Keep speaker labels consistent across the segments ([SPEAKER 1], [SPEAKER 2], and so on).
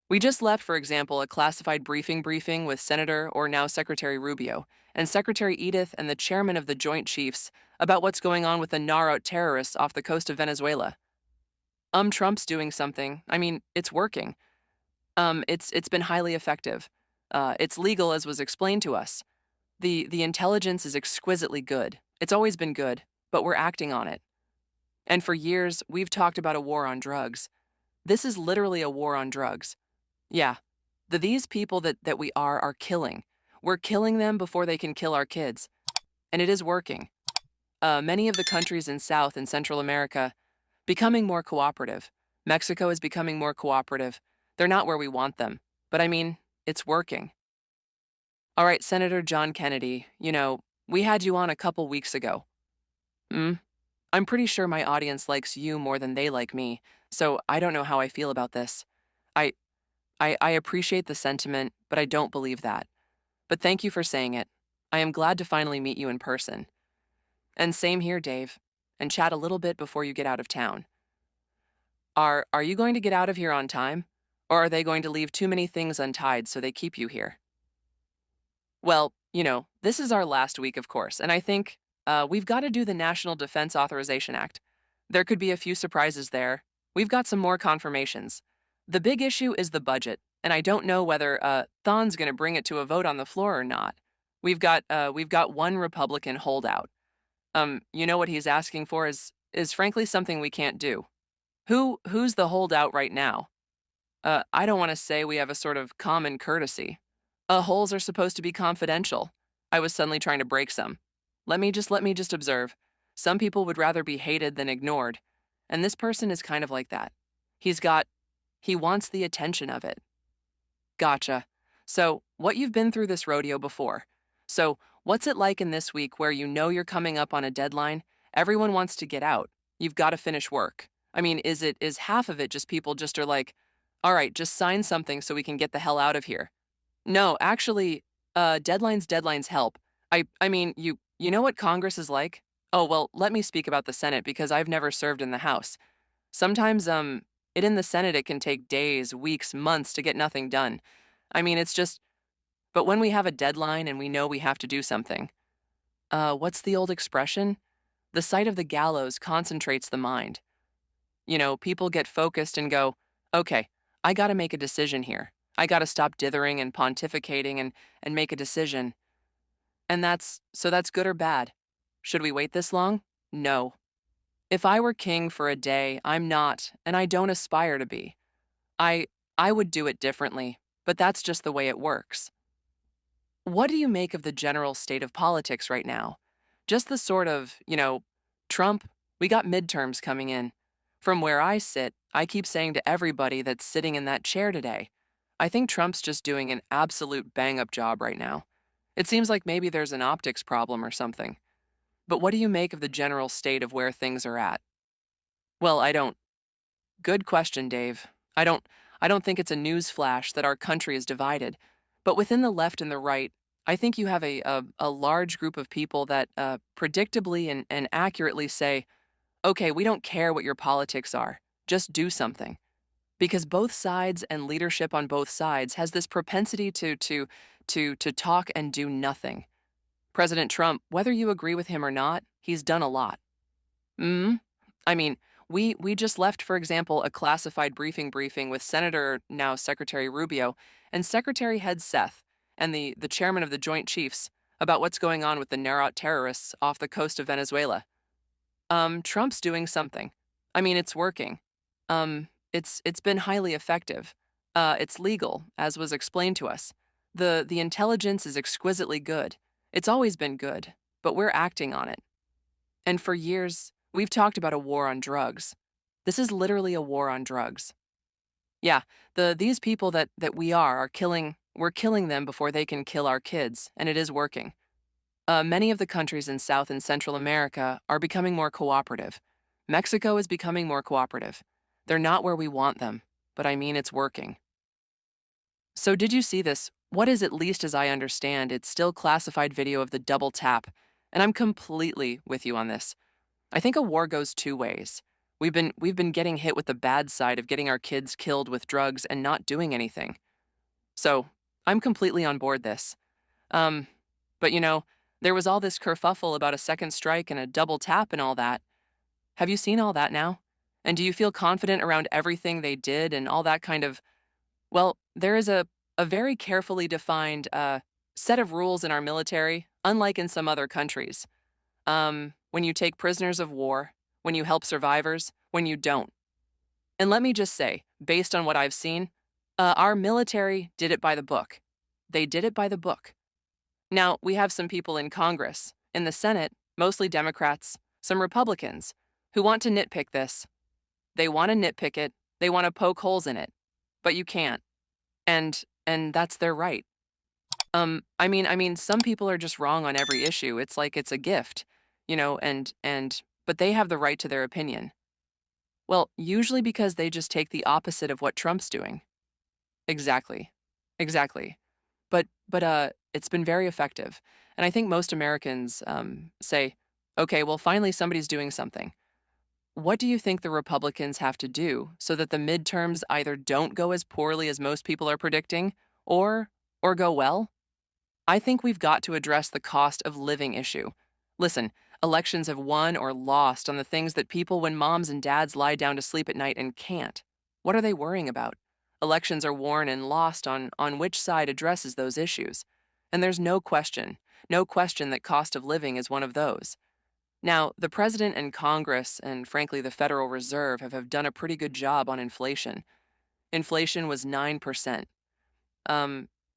[SPEAKER 1] We just left, for example, a classified briefing with Senator or now Secretary Rubio and Secretary Edith and the chairman of the Joint Chiefs about what's going on with the Narot terrorists off the coast of Venezuela. Trump's doing something. I mean, it's working. It's been highly effective. It's legal as was explained to us. The intelligence is exquisitely good. It's always been good, but we're acting on it. And for years, we've talked about a war on drugs. This is literally a war on drugs. Yeah, these people that we are killing. We're killing them before they can kill our kids. And it is working. Many of the countries in South and Central America becoming more cooperative. Mexico is becoming more cooperative. They're not where we want them. But I mean, it's working. All right, Senator John Kennedy, we had you on a couple weeks ago. Hmm? I'm pretty sure my audience likes you more than they like me, so I don't know how I feel about this. I I appreciate the sentiment, but I don't believe that. But thank you for saying it. I am glad to finally meet you in person. And same here, Dave. And chat a little bit before you get out of town. Are you going to get out of here on time? Or are they going to leave too many things untied so they keep you here? Well, this is our last week, of course, and I think we've got to do the National Defense Authorization Act. There could be a few surprises there. We've got some more confirmations. The big issue is the budget, and I don't know whether Thon's going to bring it to a vote on the floor or not. We've got one Republican holdout. What he's asking for is frankly something we can't do. Who's the holdout right now? I don't want to say we have a sort of common courtesy. Holes are supposed to be confidential. I was suddenly trying to break some. Let me just observe. Some people would rather be hated than ignored, and this person is kind of like that. He wants the attention of it. Gotcha. So, what you've been through this rodeo before. So, what's it like in this week where you're coming up on a deadline? Everyone wants to get out. You've got to finish work. I mean, is half of it just people just are like, all right, just sign something so we can get the hell out of here? No, actually, deadlines help. I mean, you know what Congress is like? Oh, well, let me speak about the Senate because I've never served in the House. Sometimes, it in the Senate it can take days, weeks, months to get nothing done. I mean, it's just, but when we have a deadline and we know we have to do something, what's the old expression? The sight of the gallows concentrates the mind. People get focused and go, okay, I gotta make a decision here. I gotta stop dithering and pontificating and make a decision. And that's good or bad. Should we wait this long? No. If I were king for a day, I'm not, and I don't aspire to be. I I would do it differently, but that's just the way it works. What do you make of the general state of politics right now? Just the sort of, Trump, we got midterms coming in. From where I sit, I keep saying to everybody that's sitting in that chair today, I think Trump's just doing an absolute bang up job right now. It seems like maybe there's an optics problem or something. But what do you make of the general state of where things are at? Well, I don't. Good question, Dave. I don't think it's a news flash that our country is divided. But within the left and the right, I think you have a large group of people that predictably and accurately say, okay, we don't care what your politics are. Just do something. Because both sides and leadership on both sides has this propensity to talk and do nothing. President Trump, whether you agree with him or not, he's done a lot. Mm? I mean, we just left, for example, a classified briefing with Senator, now Secretary Rubio, and Secretary Head Seth, and the chairman of the Joint Chiefs about what's going on with the Narot terrorists off the coast of Venezuela. Trump's doing something. I mean, it's working. It's been highly effective. It's legal, as was explained to us. The intelligence is exquisitely good. It's always been good, but we're acting on it. And for years, we've talked about a war on drugs. This is literally a war on drugs. Yeah, these people that we are killing. We're killing them before they can kill our kids, and it is working. Many of the countries in South and Central America are becoming more cooperative. Mexico is becoming more cooperative. They're not where we want them, but I mean it's working. So did you see this? What is, at least as I understand, it's still classified video of the double tap, and I'm completely with you on this. I think a war goes two ways. We've been getting hit with the bad side of getting our kids killed with drugs and not doing anything. So, I'm completely on board this. Um, but there was all this kerfuffle about a second strike and a double tap and all that. Have you seen all that now? And do you feel confident around everything they did and all that kind of. Well, there is a very carefully defined set of rules in our military, unlike in some other countries. When you take prisoners of war, when you help survivors, when you don't. And let me just say, based on what I've seen, our military did it by the book. They did it by the book. Now, we have some people in Congress, in the Senate, mostly Democrats, some Republicans, who want to nitpick this. They want to nitpick it, they want to poke holes in it. But you can't. And that's their right. I mean, some people are just wrong on every issue. It's like it's a gift, but they have the right to their opinion. Well, usually because they just take the opposite of what Trump's doing. Exactly. Exactly. But it's been very effective. And I think most Americans say, okay, well, finally somebody's doing something. What do you think the Republicans have to do so that the midterms either don't go as poorly as most people are predicting or go well? I think we've got to address the cost of living issue. Listen, elections have won or lost on the things that people when moms and dads lie down to sleep at night and can't. What are they worrying about? Elections are won and lost on which side addresses those issues. And there's no question that cost of living is one of those. Now, the president and Congress, and frankly the Federal Reserve, have done a pretty good job on inflation. Inflation was 9%.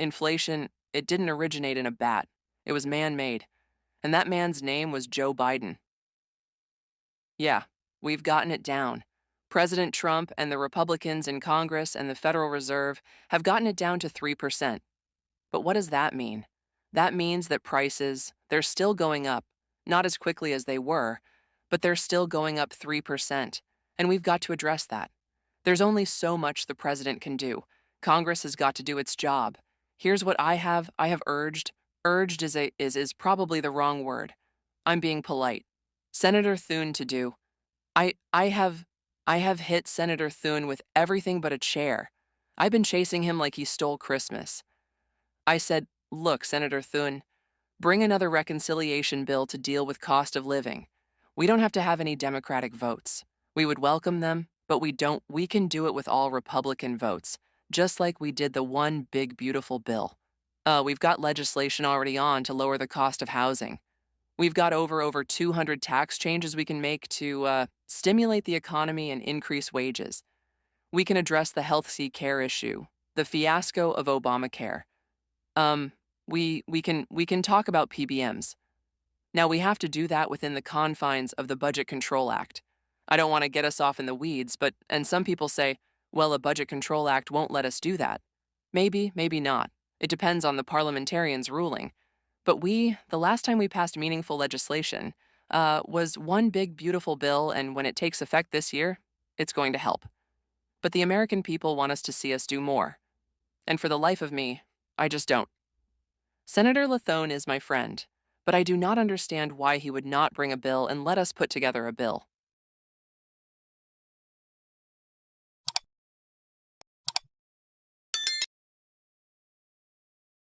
[SPEAKER 1] Inflation, it didn't originate in a bat. It was man-made. And that man's name was Joe Biden. Yeah, we've gotten it down. President Trump and the Republicans in Congress and the Federal Reserve have gotten it down to 3%. But what does that mean? That means that prices, they're still going up, not as quickly as they were, but they're still going up 3%. And we've got to address that. There's only so much the president can do. Congress has got to do its job. Here's what I have urged. Urged is probably the wrong word. I'm being polite. Senator Thune to do. I have hit Senator Thune with everything but a chair. I've been chasing him like he stole Christmas. I said, "Look, Senator Thune, bring another reconciliation bill to deal with cost of living. We don't have to have any Democratic votes. We would welcome them, but we can do it with all Republican votes, just like we did the one big beautiful bill. We've got legislation already on to lower the cost of housing. We've got over 200 tax changes we can make to stimulate the economy and increase wages. We can address the health care issue, the fiasco of Obamacare. We can talk about PBMs. Now we have to do that within the confines of the Budget Control Act. I don't want to get us off in the weeds, and some people say, well, a Budget Control Act won't let us do that. Maybe, maybe not. It depends on the parliamentarians' ruling. But the last time we passed meaningful legislation, was one big beautiful bill, and when it takes effect this year, it's going to help. But the American people want us to see us do more. And for the life of me, I just don't. Senator Lathone is my friend, but I do not understand why he would not bring a bill and let us put together a bill.